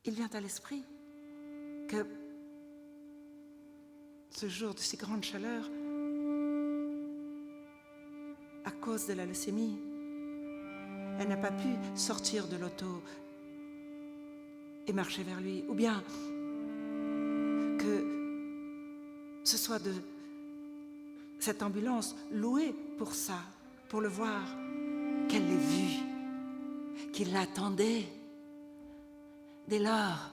il vient à l'esprit que ce jour de si grande chaleur, à cause de la leucémie, elle n'a pas pu sortir de l'auto et marcher vers lui, ou bien que ce soit de cette ambulance louée pour ça, pour le voir, qu'elle l'ait vu, qu'il l'attendait. Dès lors,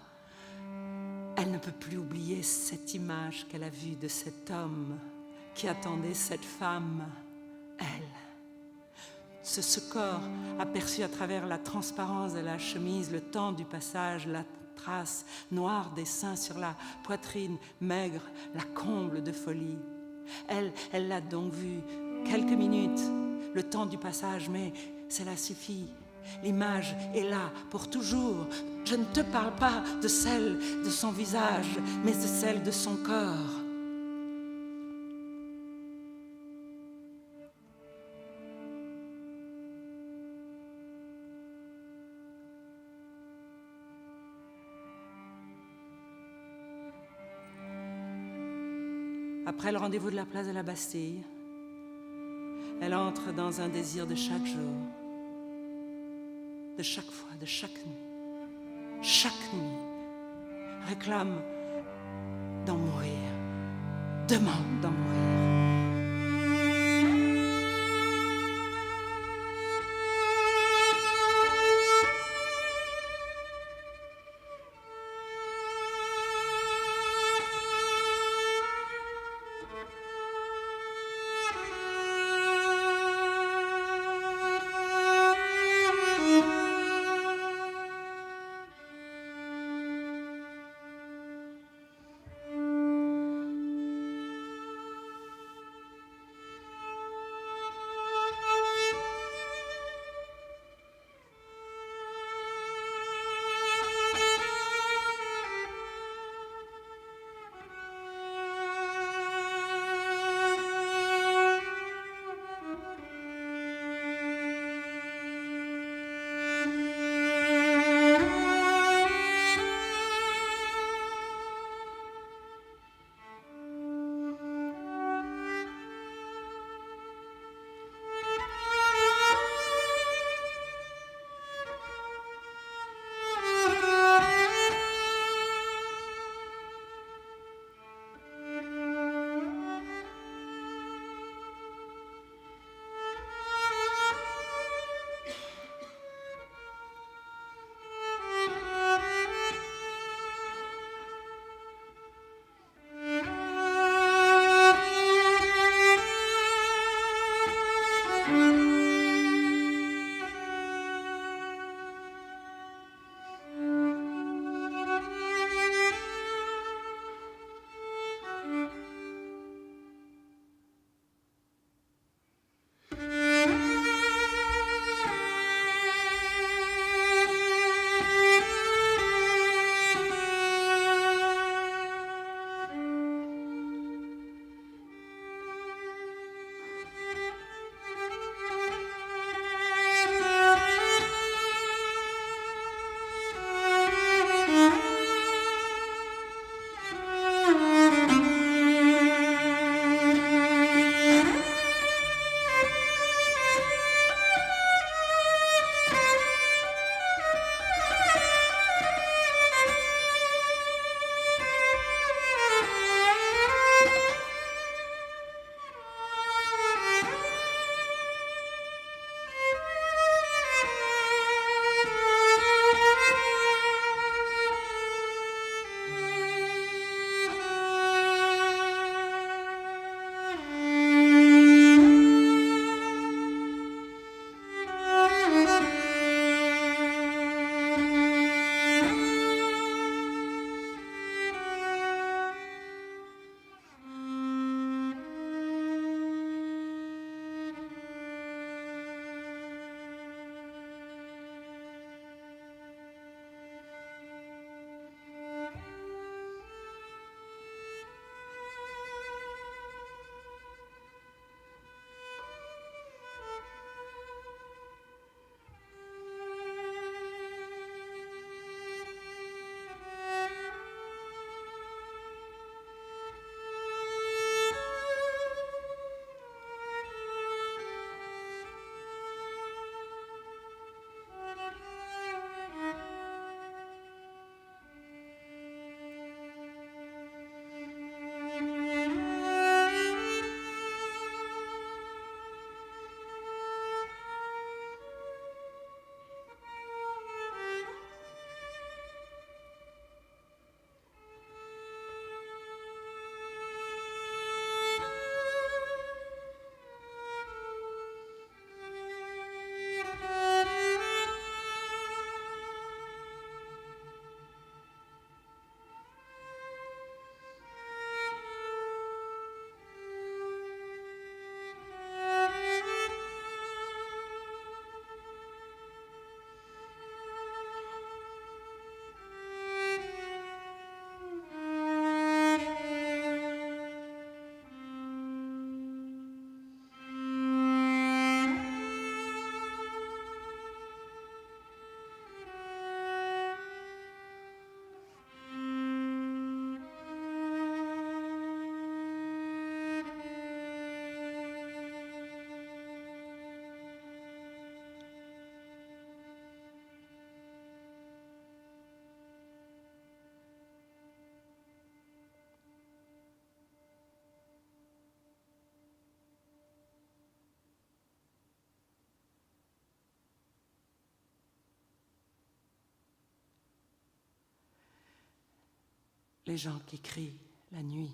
elle ne peut plus oublier cette image qu'elle a vue de cet homme qui attendait cette femme, elle. Ce corps aperçu à travers la transparence de la chemise, le temps du passage, la trace noire des seins sur la poitrine maigre, la comble de folie. Elle l'a donc vu quelques minutes, le temps du passage, mais cela suffit. L'image est là pour toujours. Je ne te parle pas de celle de son visage, mais de celle de son corps. Après le rendez-vous de la place de la Bastille, elle entre dans un désir de chaque jour, de chaque fois, de chaque nuit, réclame d'en mourir, demande d'en mourir. les gens qui crient la nuit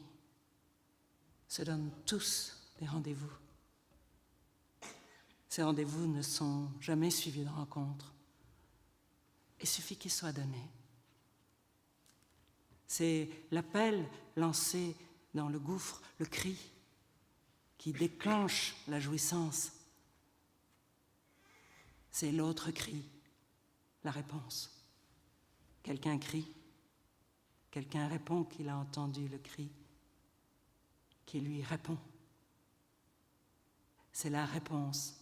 se donnent tous des rendez-vous. Ces rendez-vous ne sont jamais suivis de rencontres. Il suffit qu'ils soient donnés. C'est l'appel lancé dans le gouffre, le cri, qui déclenche la jouissance. C'est l'autre cri, la réponse. Quelqu'un crie, quelqu'un répond qu'il a entendu le cri, qui lui répond. C'est la réponse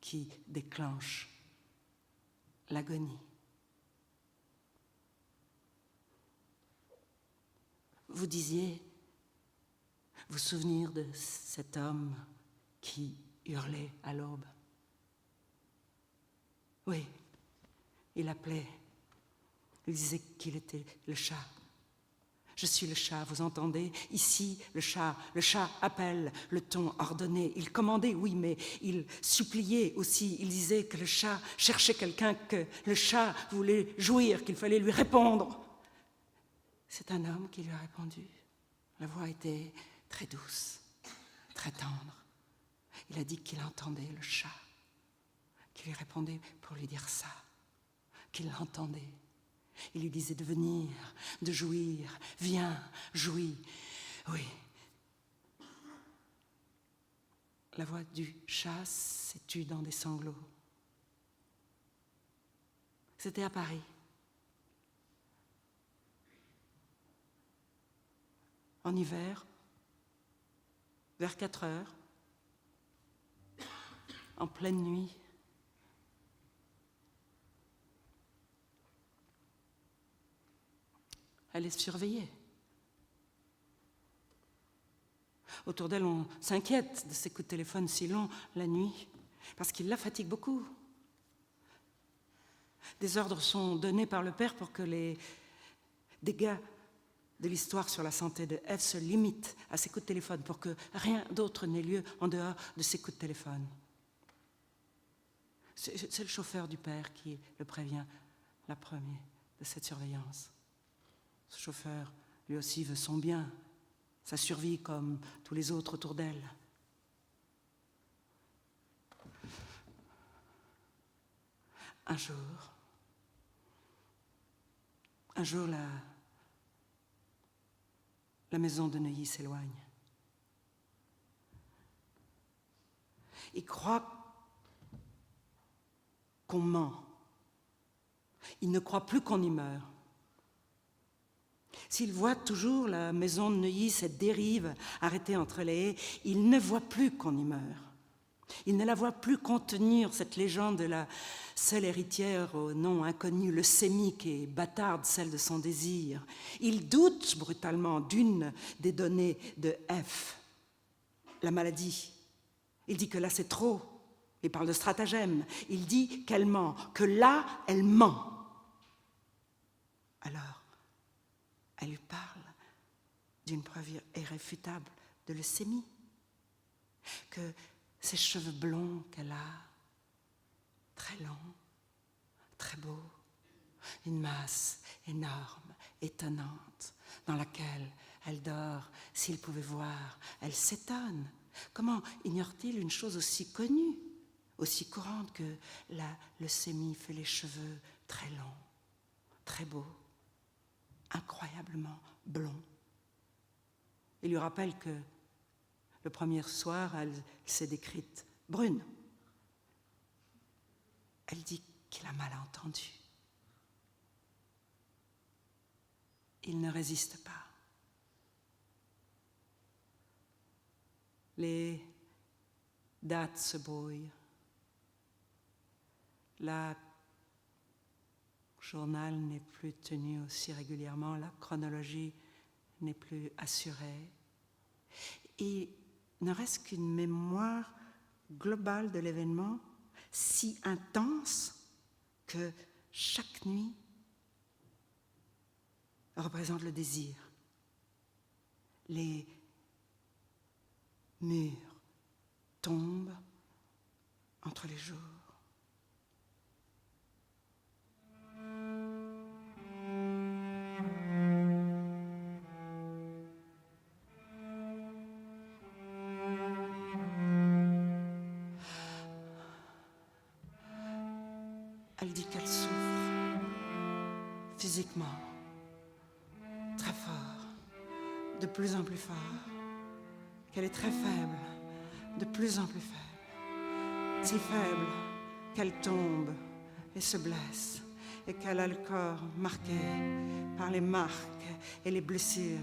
qui déclenche l'agonie. Vous disiez, vous souvenir de cet homme qui hurlait à l'aube. Oui, il appelait, il disait qu'il était le chat. Je suis le chat, vous entendez? Ici, le chat appelle, le ton ordonné. Il commandait, oui, mais il suppliait aussi. Il disait que le chat cherchait quelqu'un, que le chat voulait jouir, qu'il fallait lui répondre. C'est un homme qui lui a répondu. La voix était très douce, très tendre. Il a dit qu'il entendait le chat, qu'il lui répondait pour lui dire ça, qu'il l'entendait. Il lui disait de venir, de jouir. Viens, jouis. Oui. La voix du chat s'est tue dans des sanglots. C'était à Paris. En hiver, vers 4 heures, en pleine nuit, elle est surveillée. Autour d'elle, on s'inquiète de ces coups de téléphone si longs la nuit, parce qu'ils la fatiguent beaucoup. Des ordres sont donnés par le père pour que les dégâts de l'histoire sur la santé de Ève se limitent à ces coups de téléphone, pour que rien d'autre n'ait lieu en dehors de ces coups de téléphone. C'est le chauffeur du père qui le prévient, la première de cette surveillance. Ce chauffeur, lui aussi, veut son bien, sa survie comme tous les autres autour d'elle. Un jour, la maison de Neuilly s'éloigne. Il croit qu'on ment. Il ne croit plus qu'on y meurt. S'il voit toujours la maison de Neuilly, cette dérive arrêtée entre les haies, il ne voit plus qu'on y meurt. Il ne la voit plus contenir cette légende de la seule héritière au nom inconnu, leucémique et bâtarde, celle de son désir. Il doute brutalement d'une des données de F, la maladie. Il dit que là c'est trop. Il parle de stratagème. Il dit qu'elle ment, que là elle ment. Alors, elle lui parle d'une preuve irréfutable de leucémie, que ces cheveux blonds qu'elle a, très longs, très beaux, une masse énorme, étonnante, dans laquelle elle dort. S'il pouvait voir, elle s'étonne. Comment ignore-t-il une chose aussi connue, aussi courante que la leucémie fait les cheveux très longs, très beaux, incroyablement blonds. Il lui rappelle que le premier soir, elle s'est décrite brune. Elle dit qu'il a mal entendu. Il ne résiste pas. Les dates se brouillent. Le journal n'est plus tenu aussi régulièrement, la chronologie n'est plus assurée. Il ne reste qu'une mémoire globale de l'événement si intense que chaque nuit représente le désir. Les murs tombent entre les jours. Elle dit qu'elle souffre physiquement, très fort, de plus en plus fort, qu'elle est très faible, de plus en plus faible, si faible qu'elle tombe et se blesse, et qu'elle a le corps marqué par les marques et les blessures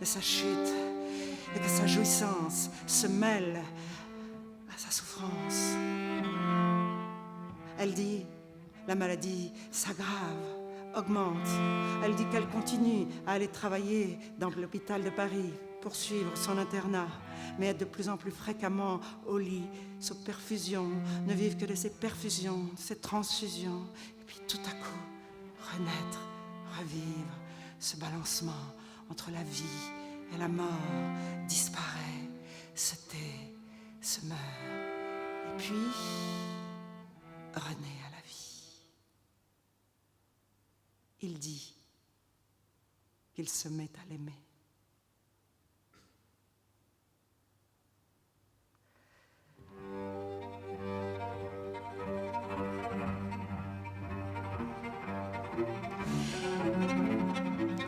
de sa chute, et que sa jouissance se mêle à sa souffrance. Elle dit, la maladie s'aggrave, augmente. Elle dit qu'elle continue à aller travailler dans l'hôpital de Paris, poursuivre son internat, mais être de plus en plus fréquemment au lit, sous perfusion, ne vivre que de ces perfusions, de ces transfusions, et puis tout à coup, renaître, revivre, ce balancement entre la vie et la mort, disparaît, se tait, se meurt, et puis renaît à la vie. Il dit qu'il se met à l'aimer.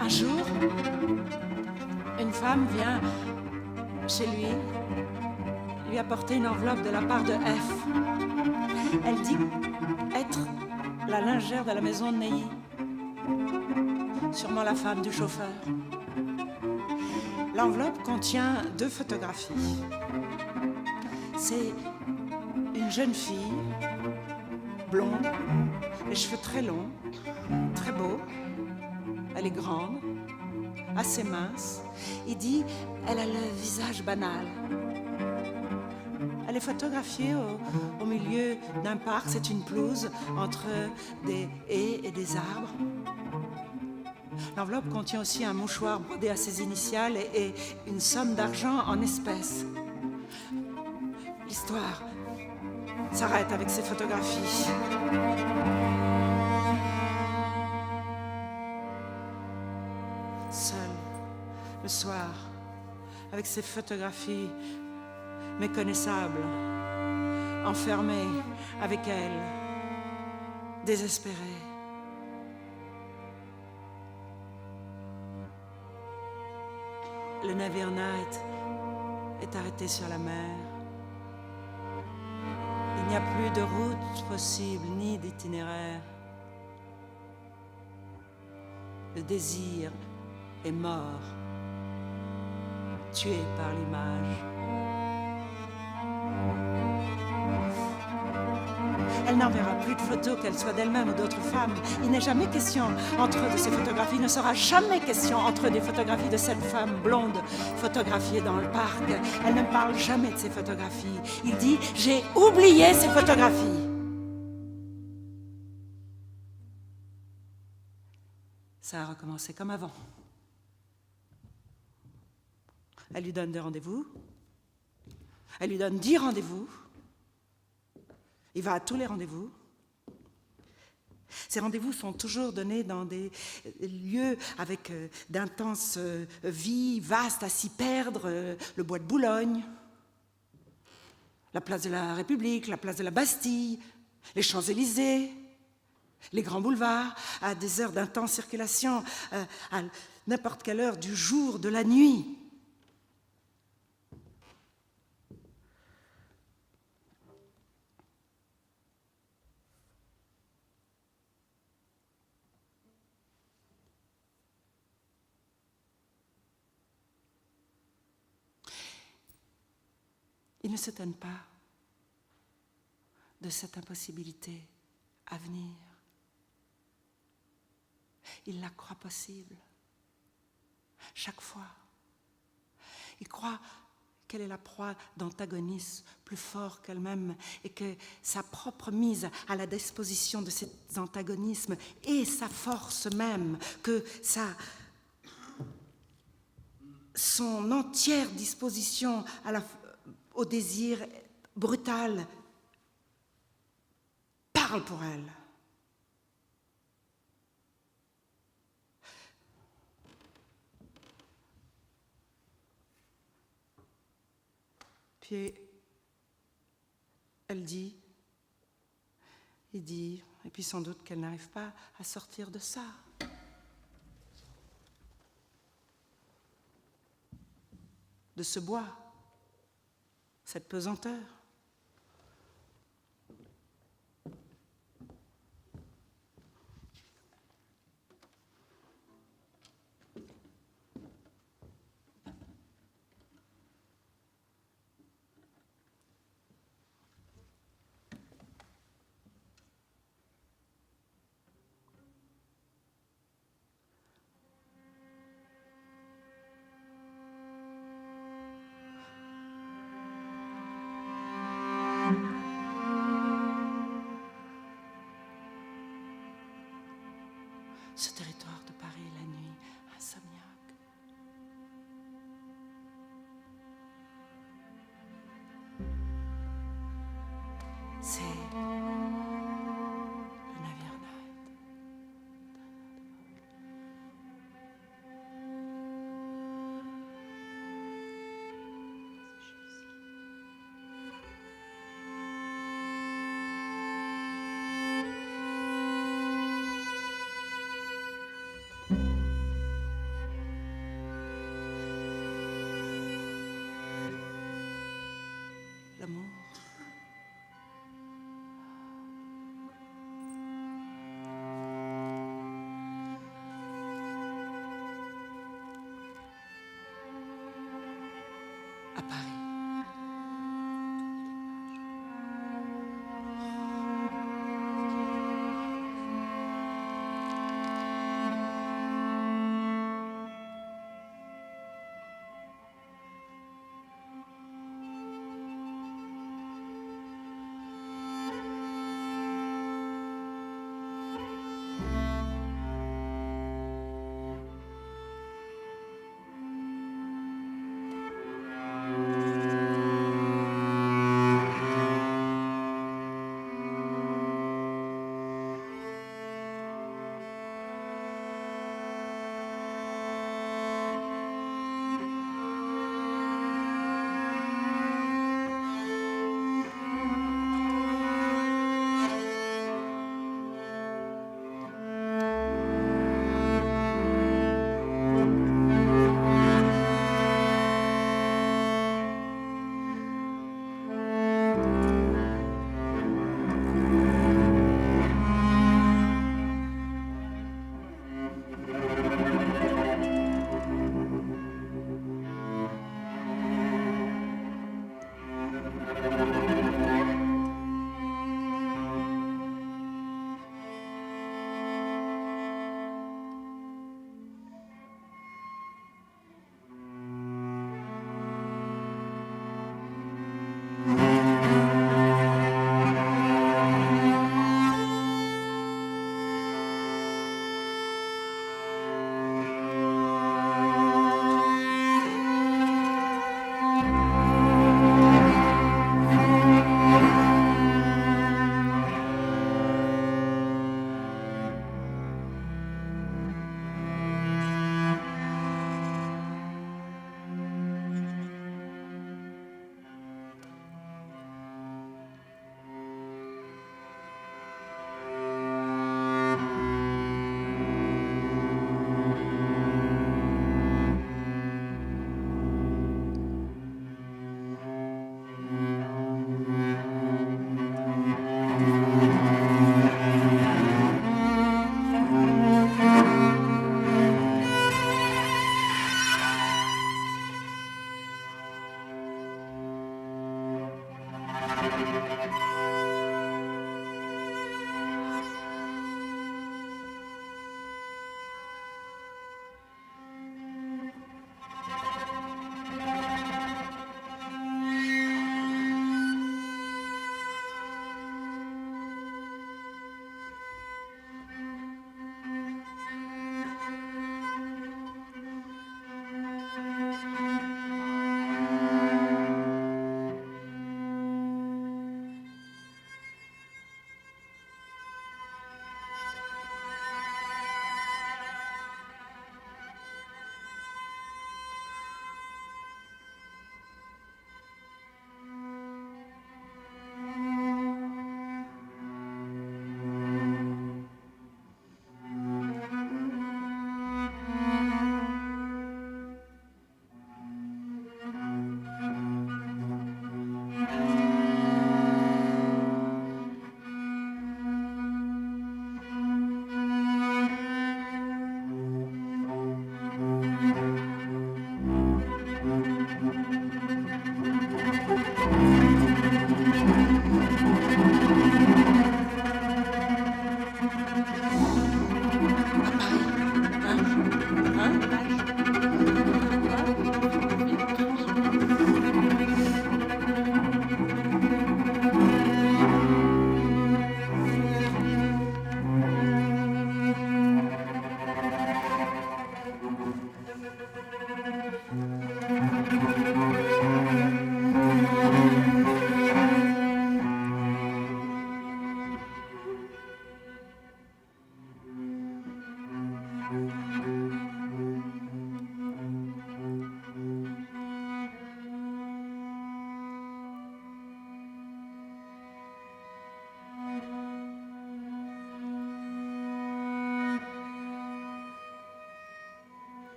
Un jour, une femme vient chez lui apporter une enveloppe de la part de F. Elle dit être la lingère de la maison de Neuilly, sûrement la femme du chauffeur. L'enveloppe contient 2 photographies. C'est une jeune fille, blonde, les cheveux très longs, très beaux. Elle est grande, assez mince. Il dit, elle a le visage banal. Elle est photographiée au milieu d'un parc, c'est une pelouse entre des haies et des arbres. L'enveloppe contient aussi un mouchoir brodé à ses initiales et une somme d'argent en espèces. L'histoire s'arrête avec ces photographies. Seul, le soir, avec ces photographies méconnaissables, enfermé avec elle, désespéré. Le navire Night est arrêté sur la mer. Il n'y a plus de route possible, ni d'itinéraire. Le désir est mort, tué par l'image. Elle n'enverra plus de photos, qu'elles soient d'elle-même ou d'autres femmes. Il n'est jamais question entre eux de ces photographies. Il ne sera jamais question entre eux des photographies de cette femme blonde photographiée dans le parc. Elle ne parle jamais de ces photographies. Il dit « J'ai oublié ces photographies ». Ça a recommencé comme avant. Elle lui donne des rendez-vous. Elle lui donne 10 rendez-vous. Il va à tous les rendez-vous. Ces rendez-vous sont toujours donnés dans des lieux avec d'intenses vies vastes à s'y perdre, le bois de Boulogne, la place de la République, la place de la Bastille, les Champs-Élysées, les grands boulevards, à des heures d'intense circulation, à n'importe quelle heure du jour, de la nuit. Il ne s'étonne pas de cette impossibilité à venir. Il la croit possible. Chaque fois. Il croit qu'elle est la proie d'antagonismes plus forts qu'elle-même et que sa propre mise à la disposition de ces antagonismes est sa force même, que son entière disposition au désir brutal parle pour elle. Puis il dit, Et puis sans doute qu'elle n'arrive pas à sortir de ça. De ce bois, cette pesanteur. Ce territoire de Paris la nuit, insomniaque. C'est le navire Night.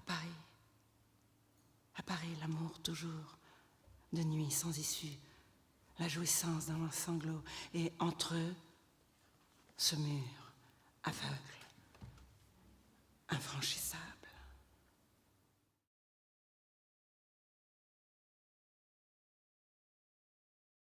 Paris. À Paris, l'amour toujours, de nuit sans issue, la jouissance dans un sanglot, et entre eux, ce mur aveugle, infranchissable.